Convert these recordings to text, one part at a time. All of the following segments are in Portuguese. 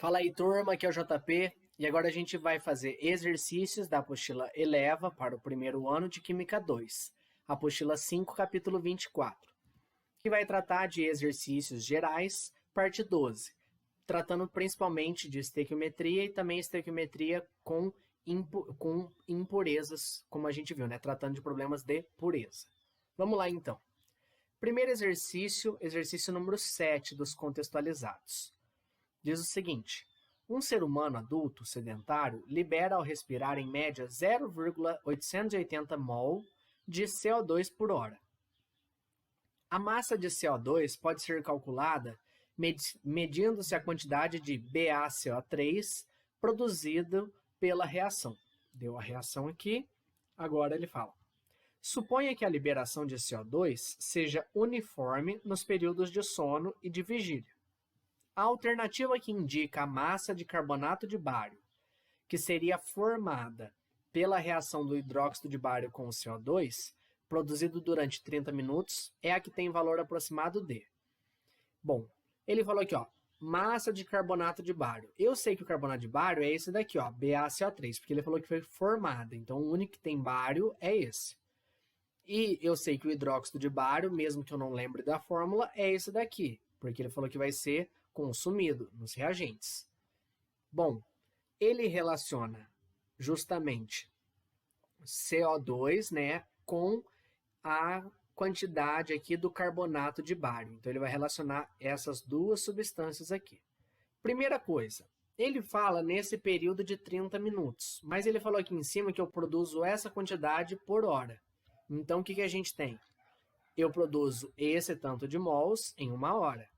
Fala aí, turma, aqui é o JP e agora a gente vai fazer exercícios da apostila Eleva para o primeiro ano de Química 2, apostila 5, capítulo 24, que vai tratar de exercícios gerais, parte 12, tratando principalmente de estequiometria e também estequiometria com impurezas, como a gente viu, né? Tratando de problemas de pureza. Vamos lá, então. Primeiro exercício, exercício número 7 dos contextualizados. Diz o seguinte: um ser humano adulto sedentário libera ao respirar em média 0,880 mol de CO2 por hora. A massa de CO2 pode ser calculada medindo-se a quantidade de BaCO3 produzido pela reação. Deu a reação aqui, agora ele fala: suponha que a liberação de CO2 seja uniforme nos períodos de sono e de vigília. A alternativa que indica a massa de carbonato de bário, que seria formada pela reação do hidróxido de bário com o CO2, produzido durante 30 minutos, é a que tem valor aproximado de. Bom, ele falou aqui, ó, massa de carbonato de bário. Eu sei que o carbonato de bário é esse daqui, ó, BaCO3, porque ele falou que foi formada. Então, o único que tem bário é esse. E eu sei que o hidróxido de bário, mesmo que eu não lembre da fórmula, é esse daqui, porque ele falou que vai ser consumido nos reagentes. Bom, ele relaciona justamente CO2, né, com a quantidade aqui do carbonato de bário. Então, ele vai relacionar essas duas substâncias aqui. Primeira coisa, ele fala nesse período de 30 minutos, mas ele falou aqui em cima que eu produzo essa quantidade por hora. Então, o que a gente tem? Eu produzo esse tanto de mols em 1 hora.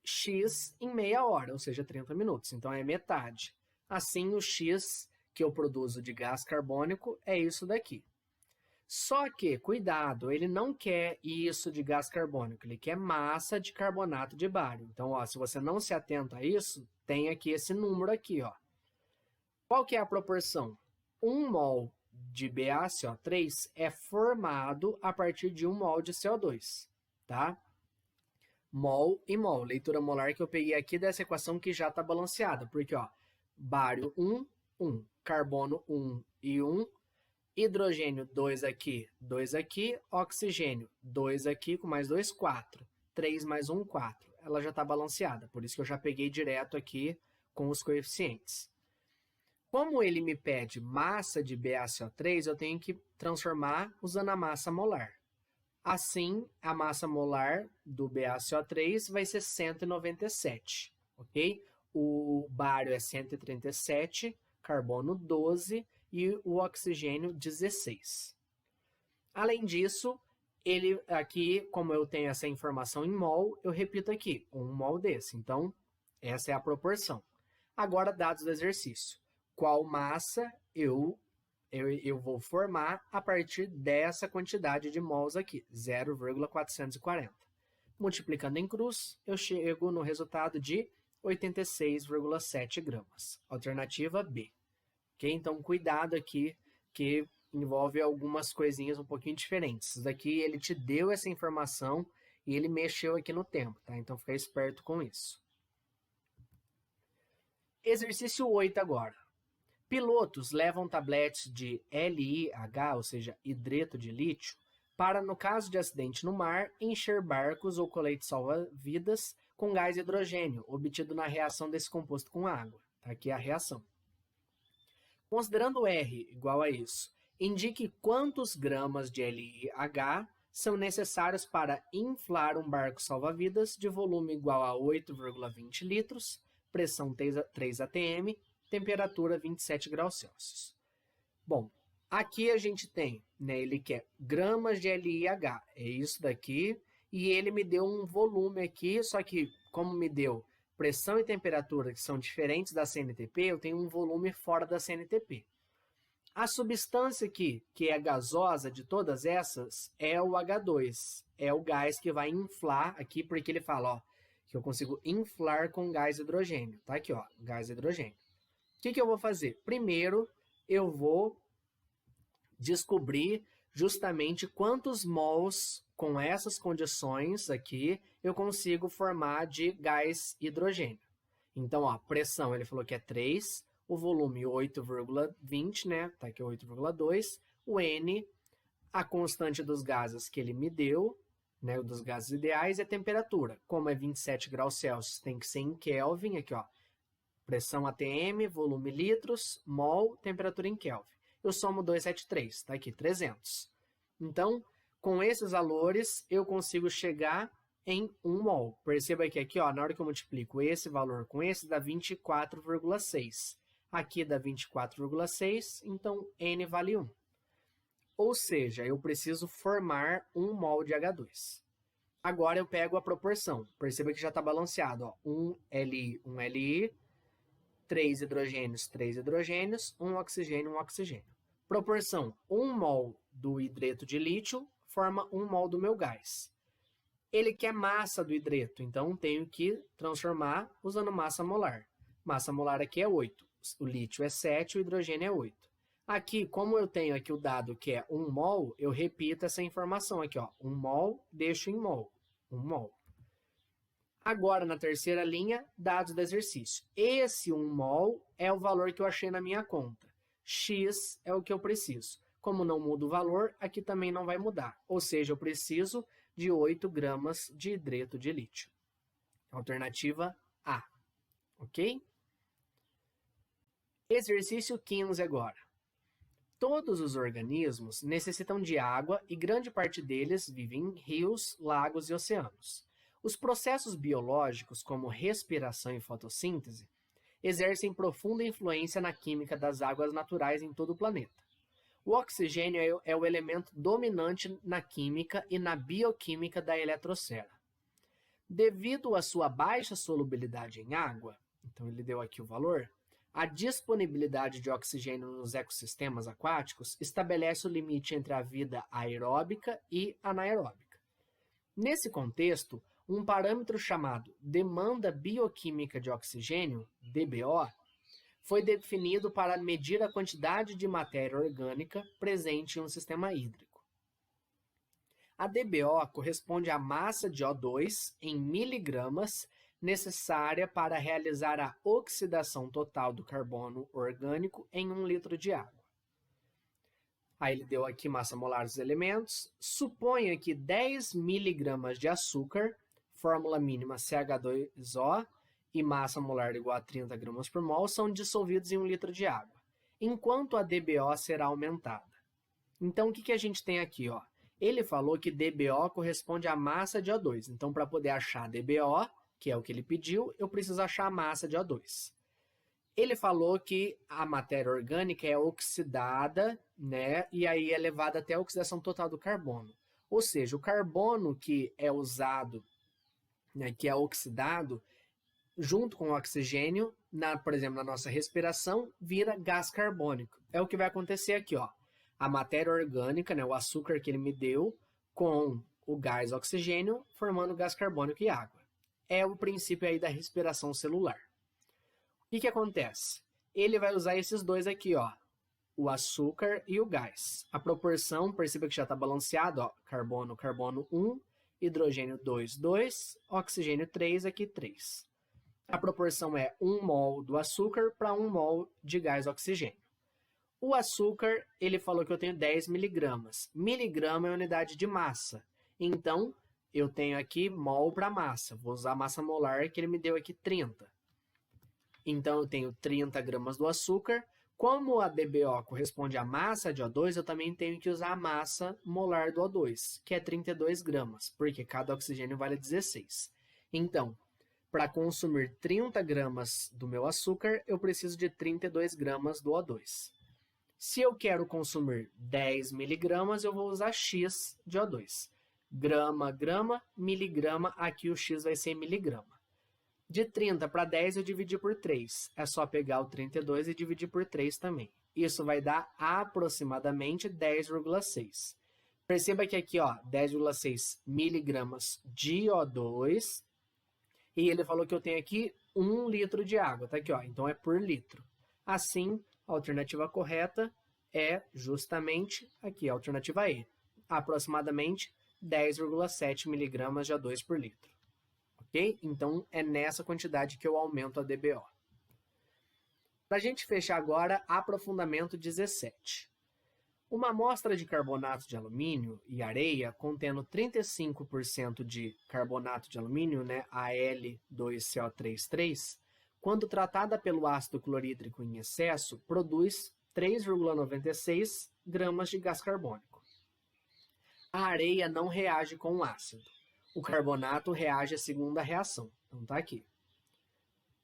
X em meia hora, ou seja, 30 minutos. Então, é metade. Assim, o X que eu produzo de gás carbônico é isso daqui. Só que, cuidado, ele não quer isso de gás carbônico, ele quer massa de carbonato de bário. Então, ó, se você não se atenta a isso, tem aqui esse número aqui, ó. Qual que é a proporção? 1 mol de BaCO3 é formado a partir de 1 mol de CO2, tá? Mol e mol, leitura molar que eu peguei aqui dessa equação que já está balanceada, porque ó, bário 1, 1, carbono 1 e 1, hidrogênio 2 aqui, oxigênio 2 aqui, com mais 2, 4, 3 mais 1, 4. Ela já está balanceada, por isso que eu já peguei direto aqui com os coeficientes. Como ele me pede massa de BaCO3, eu tenho que transformar usando a massa molar. Assim, a massa molar do BaCO3 vai ser 197, ok? O bário é 137, carbono 12 e o oxigênio 16. Além disso, ele aqui, como eu tenho essa informação em mol, eu repito aqui, 1 mol desse. Então, essa é a proporção. Agora, dados do exercício. Qual massa eu vou formar a partir dessa quantidade de mols aqui, 0,440. Multiplicando em cruz, eu chego no resultado de 86,7 gramas. Alternativa B. Okay? Então, cuidado aqui, que envolve algumas coisinhas um pouquinho diferentes. Isso daqui, ele te deu essa informação e ele mexeu aqui no tempo, tá? Então, fica esperto com isso. Exercício 8 agora. Pilotos levam tabletes de LiH, ou seja, hidreto de lítio, para, no caso de acidente no mar, encher barcos ou coletes salva-vidas com gás hidrogênio, obtido na reação desse composto com água. Tá aqui a reação. Considerando R igual a isso, indique quantos gramas de LiH são necessários para inflar um barco salva-vidas de volume igual a 8,20 litros, pressão 3 atm, temperatura 27 graus Celsius. Bom, aqui a gente tem, né, ele quer gramas de LiH, é isso daqui, e ele me deu um volume aqui, só que como me deu pressão e temperatura que são diferentes da CNTP, eu tenho um volume fora da CNTP. A substância aqui, que é gasosa de todas essas, é o H2, é o gás que vai inflar aqui, porque ele fala, ó, que eu consigo inflar com gás hidrogênio, tá aqui, ó, gás hidrogênio. O que eu vou fazer? Primeiro, eu vou descobrir justamente quantos mols com essas condições aqui eu consigo formar de gás hidrogênio. Então, ó, pressão, ele falou que é 3, o volume 8,20, né? Tá aqui 8,2. O N, a constante dos gases que ele me deu, né? Dos gases ideais, e a temperatura. Como é 27 graus Celsius, tem que ser em Kelvin, aqui, ó. Pressão ATM, volume litros, mol, temperatura em Kelvin. Eu somo 273, tá aqui, 300. Então, com esses valores, eu consigo chegar em 1 mol. Perceba que aqui, ó, na hora que eu multiplico esse valor com esse, dá 24,6. Aqui dá 24,6, então N vale 1. Ou seja, eu preciso formar 1 mol de H2. Agora eu pego a proporção. Perceba que já está balanceado, ó. 1 Li, 1 Li, 3 hidrogênios, 1 oxigênio, 1 oxigênio. Proporção, 1 mol do hidreto de lítio forma 1 mol do meu gás. Ele quer massa do hidreto, então tenho que transformar usando massa molar. Massa molar aqui é 8, o lítio é 7, o hidrogênio é 8. Aqui, como eu tenho aqui o dado que é 1 mol, eu repito essa informação aqui, ó. 1 mol, deixo em mol. 1 mol. Agora, na terceira linha, dados do exercício. Esse 1 mol é o valor que eu achei na minha conta. X é o que eu preciso. Como não muda o valor, aqui também não vai mudar. Ou seja, eu preciso de 8 gramas de hidreto de lítio. Alternativa A. Ok? Exercício 15 agora. Todos os organismos necessitam de água e grande parte deles vive em rios, lagos e oceanos. Os processos biológicos, como respiração e fotossíntese, exercem profunda influência na química das águas naturais em todo o planeta. O oxigênio é o elemento dominante na química e na bioquímica da eletrosfera. Devido à sua baixa solubilidade em água, então ele deu aqui o valor, a disponibilidade de oxigênio nos ecossistemas aquáticos estabelece o limite entre a vida aeróbica e anaeróbica. Nesse contexto, um parâmetro chamado demanda bioquímica de oxigênio, DBO, foi definido para medir a quantidade de matéria orgânica presente em um sistema hídrico. A DBO corresponde à massa de O2 em miligramas necessária para realizar a oxidação total do carbono orgânico em 1 litro de água. Aí ele deu aqui massa molar dos elementos. Suponha que 10 miligramas de açúcar, fórmula mínima CH2O, e massa molar igual a 30 gramas por mol, são dissolvidos em 1 litro de água, enquanto a DBO será aumentada. Então, o que a gente tem aqui? Ó? Ele falou que DBO corresponde à massa de O2. Então, para poder achar DBO, que é o que ele pediu, eu preciso achar a massa de O2. Ele falou que a matéria orgânica é oxidada, né, e aí é levada até a oxidação total do carbono. Ou seja, o carbono que é usado, né, que é oxidado, junto com o oxigênio, por exemplo, na nossa respiração, vira gás carbônico. É o que vai acontecer aqui, ó. A matéria orgânica, né, o açúcar que ele me deu, com o gás oxigênio, formando gás carbônico e água. É o princípio aí da respiração celular. O que acontece? Ele vai usar esses dois aqui, ó, o açúcar e o gás. A proporção, perceba que já está balanceado, ó, carbono, carbono 1, hidrogênio 2, 2, oxigênio 3, aqui 3. A proporção é 1 mol do açúcar para 1 mol de gás oxigênio. O açúcar, ele falou que eu tenho 10 miligramas. Miligrama é unidade de massa. Então, eu tenho aqui mol para massa. Vou usar a massa molar que ele me deu aqui 30. Então, eu tenho 30 gramas do açúcar. Como a DBO corresponde à massa de O2, eu também tenho que usar a massa molar do O2, que é 32 gramas, porque cada oxigênio vale 16. Então, para consumir 30 gramas do meu açúcar, eu preciso de 32 gramas do O2. Se eu quero consumir 10 miligramas, eu vou usar X de O2. Grama, grama, miligrama, aqui o X vai ser miligrama. De 30 para 10 eu dividi por 3. É só pegar o 32 e dividir por 3 também. Isso vai dar aproximadamente 10,6. Perceba que aqui, ó, 10,6 miligramas de O2. E ele falou que eu tenho aqui 1 litro de água, tá aqui, ó, então é por litro. Assim, a alternativa correta é justamente aqui, a alternativa E, aproximadamente 10,7 miligramas de O2 por litro. ok? Então, é nessa quantidade que eu aumento a DBO. Para a gente fechar agora, aprofundamento 17. Uma amostra de carbonato de alumínio e areia contendo 35% de carbonato de alumínio, né, Al2CO33, quando tratada pelo ácido clorídrico em excesso, produz 3,96 gramas de gás carbônico. A areia não reage com o ácido. O carbonato reage à segunda reação. Então tá aqui.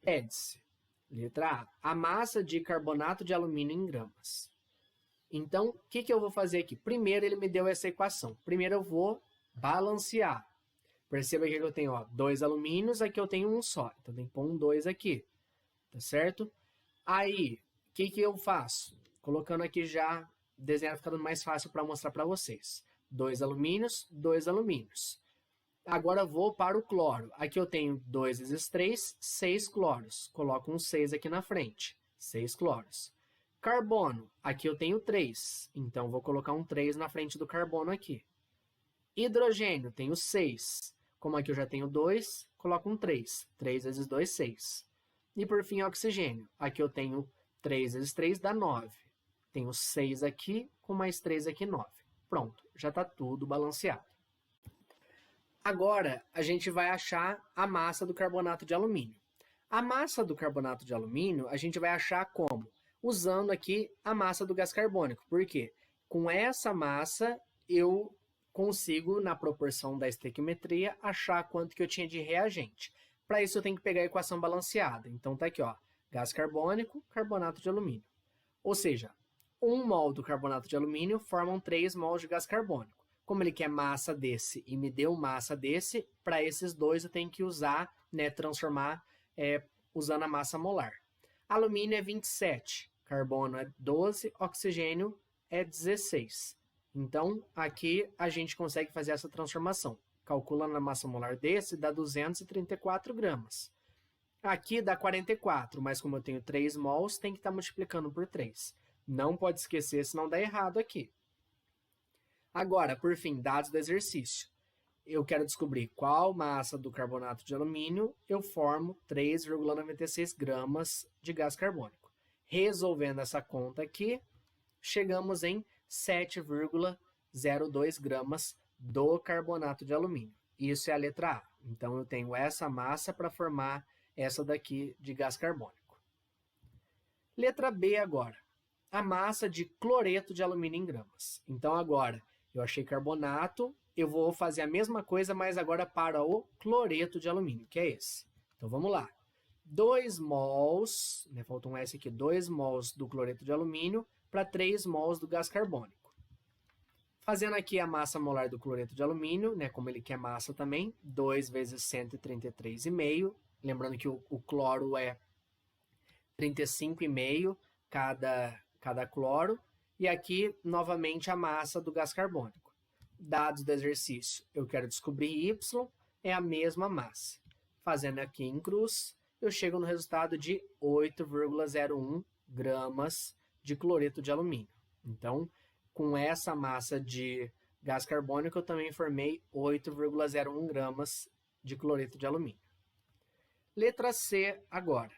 Pede-se, letra A, a massa de carbonato de alumínio em gramas. Então, o que eu vou fazer aqui? Primeiro, ele me deu essa equação. Primeiro, eu vou balancear. Perceba que eu tenho 2 alumínios, aqui eu tenho um só. Então, tem que pôr um 2 aqui. Tá certo? Aí, o que eu faço? Colocando aqui já, desenhar ficando mais fácil para mostrar para vocês. 2 alumínios, 2 alumínios. Agora, vou para o cloro. Aqui eu tenho 2 vezes 3, 6 cloros. Coloco um 6 aqui na frente. 6 cloros. Carbono, aqui eu tenho 3, então vou colocar um 3 na frente do carbono aqui. Hidrogênio, tenho 6. Como aqui eu já tenho 2, coloco um 3. 3 vezes 2, 6. E por fim, oxigênio. Aqui eu tenho 3 vezes 3 dá 9. Tenho 6 aqui, com mais 3 aqui, 9. Pronto, já está tudo balanceado. Agora, a gente vai achar a massa do carbonato de alumínio. A massa do carbonato de alumínio, a gente vai achar como? Usando aqui a massa do gás carbônico. Por quê? Com essa massa, eu consigo, na proporção da estequiometria, achar quanto que eu tinha de reagente. Para isso, eu tenho que pegar a equação balanceada. Então, tá aqui, ó, gás carbônico, carbonato de alumínio. Ou seja, 1 mol do carbonato de alumínio formam 3 mols de gás carbônico. Como ele quer massa desse e me deu massa desse, para esses dois eu tenho que usar, né, transformar usando a massa molar. Alumínio é 27. Carbono é 12, oxigênio é 16. Então, aqui a gente consegue fazer essa transformação. Calculando a massa molar desse, dá 234 gramas. Aqui dá 44, mas como eu tenho 3 mols, tem que estar multiplicando por 3. Não pode esquecer, senão dá errado aqui. Agora, por fim, dados do exercício. Eu quero descobrir qual massa do carbonato de alumínio eu formo 3,96 gramas de gás carbônico. Resolvendo essa conta aqui, chegamos em 7,02 gramas do carbonato de alumínio. Isso é a letra A. Então, eu tenho essa massa para formar essa daqui de gás carbônico. Letra B agora. A massa de cloreto de alumínio em gramas. Então, agora, eu achei carbonato, eu vou fazer a mesma coisa, mas agora para o cloreto de alumínio, que é esse. Então, vamos lá. 2 mols, né, falta um S aqui, 2 mols do cloreto de alumínio para 3 mols do gás carbônico. Fazendo aqui a massa molar do cloreto de alumínio, né, como ele quer massa também, 2 vezes 133,5. Lembrando que o cloro é 35,5 cada cloro. E aqui, novamente, a massa do gás carbônico. Dados do exercício, eu quero descobrir Y, é a mesma massa. Fazendo aqui em cruz, eu chego no resultado de 8,01 gramas de cloreto de alumínio. Então, com essa massa de gás carbônico, eu também formei 8,01 gramas de cloreto de alumínio. Letra C agora.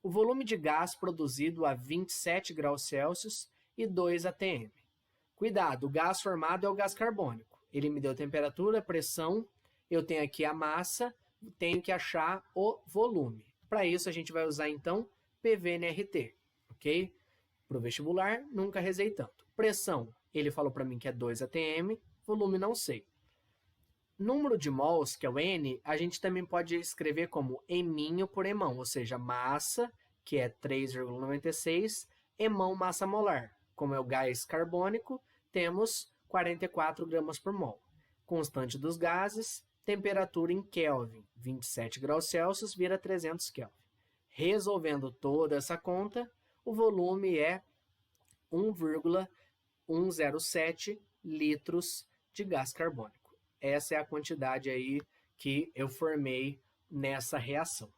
O volume de gás produzido a 27 graus Celsius e 2 atm. Cuidado, o gás formado é o gás carbônico. Ele me deu temperatura, pressão, eu tenho aqui a massa, tenho que achar o volume. Para isso, a gente vai usar, então, PV-NRT, ok? Para o vestibular, nunca rezei tanto. Pressão, ele falou para mim que é 2 atm, volume não sei. Número de mols, que é o N, a gente também pode escrever como eminho por emão, ou seja, massa, que é 3,96, emão massa molar. Como é o gás carbônico, temos 44 gramas por mol. Constante dos gases, temperatura em Kelvin, 27 graus Celsius vira 300 Kelvin. Resolvendo toda essa conta, o volume é 1,107 litros de gás carbônico. Essa é a quantidade aí que eu formei nessa reação.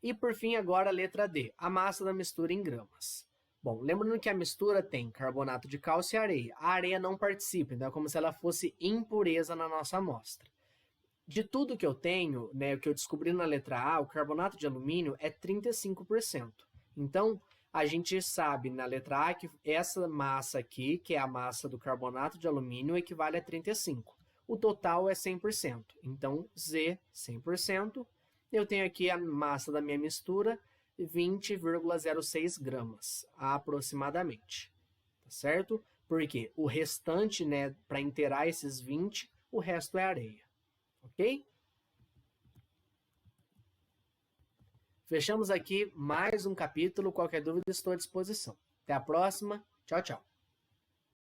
E por fim, agora a letra D, a massa da mistura em gramas. Bom, lembrando que a mistura tem carbonato de cálcio e areia. A areia não participa, então é como se ela fosse impureza na nossa amostra. De tudo que eu tenho, né, o que eu descobri na letra A, o carbonato de alumínio é 35%. Então, a gente sabe na letra A que essa massa aqui, que é a massa do carbonato de alumínio, equivale a 35. O total é 100%. Então, Z, 100%. Eu tenho aqui a massa da minha mistura, 20,06 gramas, aproximadamente. Tá certo? Porque o restante, né, para inteirar esses 20, o resto é areia. Ok? Fechamos aqui mais um capítulo. Qualquer dúvida, estou à disposição. Até a próxima. Tchau, tchau.